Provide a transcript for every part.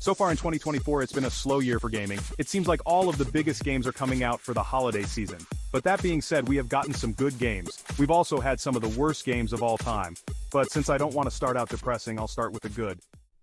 So far in 2024, it's been a slow year for gaming. It seems like all of the biggest games are coming out for the holiday season. But that being said, we have gotten some good games. We've also had some of the worst games of all time. But since I don't want to start out depressing, I'll start with the good.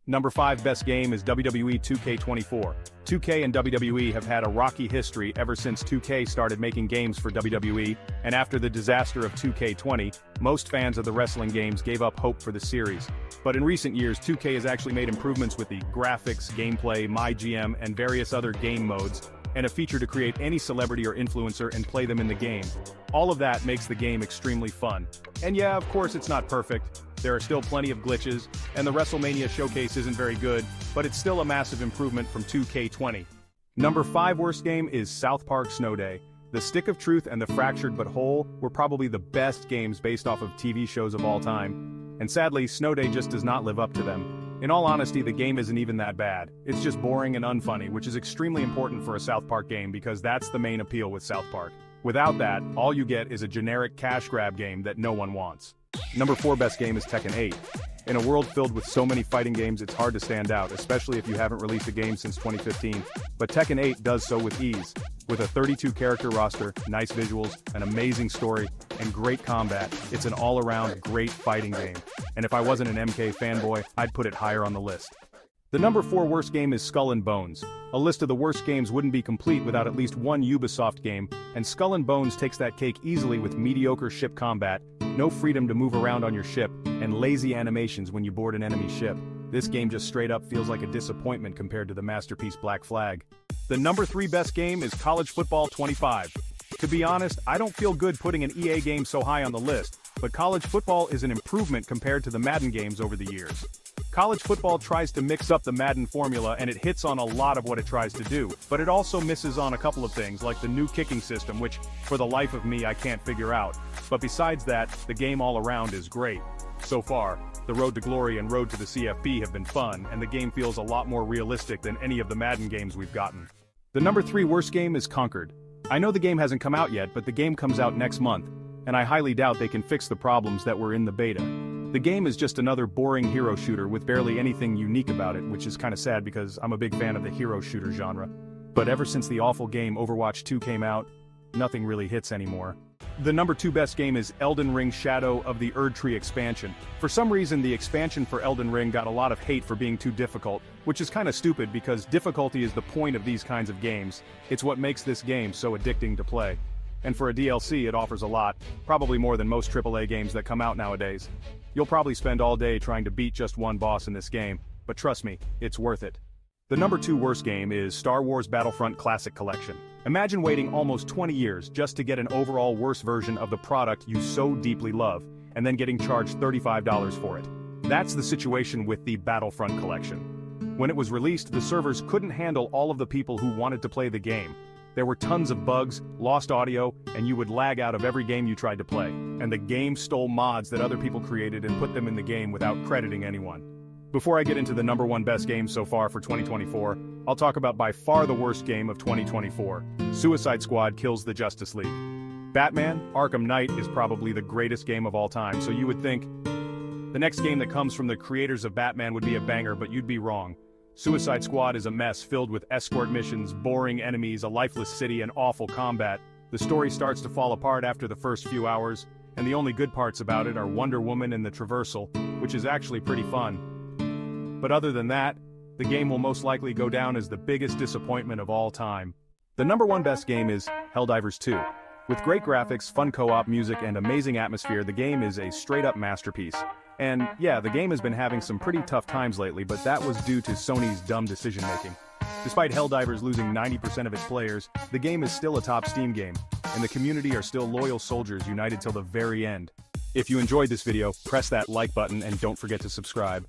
Number 5 best game is WWE 2K24. 2K and WWE have had a rocky history ever since 2K started making games for WWE, and after the disaster of 2K20, most fans of the wrestling games gave up hope for the series. But in recent years, 2K has actually made improvements with the graphics, gameplay, MyGM, and various other game modes, and a feature to create any celebrity or influencer and play them in the game. All of that makes the game extremely fun. And yeah, of course it's not perfect. There are still plenty of glitches, and the WrestleMania showcase isn't very good, but it's still a massive improvement from 2K20. Number 5 worst game is South Park Snow Day. The Stick of Truth and The Fractured But Whole were probably the best games based off of TV shows of all time, and sadly, Snow Day just does not live up to them. In all honesty, the game isn't even that bad. It's just boring and unfunny, which is extremely important for a South Park game because that's the main appeal with South Park. Without that, all you get is a generic cash grab game that no one wants. Number 4 best game is Tekken 8. In a world filled with so many fighting games, it's hard to stand out, especially if you haven't released a game since 2015. But Tekken 8 does so with ease. With a 32-character roster, nice visuals, an amazing story, and great combat, it's an all-around great fighting game. And if I wasn't an MK fanboy, I'd put it higher on the list. The number 4 worst game is Skull and Bones. A list of the worst games wouldn't be complete without at least one Ubisoft game, and Skull and Bones takes that cake easily with mediocre ship combat, no freedom to move around on your ship, and lazy animations when you board an enemy ship. This game just straight up feels like a disappointment compared to the masterpiece Black Flag. The number 3 best game is College Football 25. To be honest, I don't feel good putting an EA game so high on the list, but college football is an improvement compared to the Madden games over the years. College football tries to mix up the Madden formula and it hits on a lot of what it tries to do, but it also misses on a couple of things like the new kicking system, which, for the life of me, I can't figure out. But besides that, the game all around is great. So far, the Road to Glory and Road to the CFP have been fun, and the game feels a lot more realistic than any of the Madden games we've gotten. The number 3 worst game is Conquered. I know the game hasn't come out yet, but the game comes out next month, and I highly doubt they can fix the problems that were in the beta. The game is just another boring hero shooter with barely anything unique about it, which is kinda sad because I'm a big fan of the hero shooter genre. But ever since the awful game Overwatch 2 came out, nothing really hits anymore. The number 2 best game is Elden Ring Shadow of the Erdtree expansion. For some reason, the expansion for Elden Ring got a lot of hate for being too difficult, which is kinda stupid because difficulty is the point of these kinds of games. It's what makes this game so addicting to play. And for a DLC, it offers a lot, probably more than most AAA games that come out nowadays. You'll probably spend all day trying to beat just one boss in this game, but trust me, it's worth it. The number 2 worst game is Star Wars Battlefront Classic Collection. Imagine waiting almost 20 years just to get an overall worse version of the product you so deeply love, and then getting charged $35 for it. That's the situation with the Battlefront Collection. When it was released, the servers couldn't handle all of the people who wanted to play the game. There were tons of bugs, lost audio, and you would lag out of every game you tried to play. And the game stole mods that other people created and put them in the game without crediting anyone. Before I get into the number 1 best game so far for 2024, I'll talk about by far the worst game of 2024. Suicide Squad Kills the Justice League. Batman: Arkham Knight is probably the greatest game of all time, so you would think the next game that comes from the creators of Batman would be a banger, but you'd be wrong. Suicide Squad is a mess filled with escort missions, boring enemies, a lifeless city, and awful combat. The story starts to fall apart after the first few hours, and the only good parts about it are Wonder Woman and the traversal, which is actually pretty fun. But other than that, the game will most likely go down as the biggest disappointment of all time. The number 1 best game is Helldivers 2. With great graphics, fun co-op music, and amazing atmosphere, the game is a straight-up masterpiece. And yeah, the game has been having some pretty tough times lately, but that was due to Sony's dumb decision-making. Despite Helldivers losing 90% of its players, the game is still a top Steam game, and the community are still loyal soldiers united till the very end. If you enjoyed this video, press that like button and don't forget to subscribe.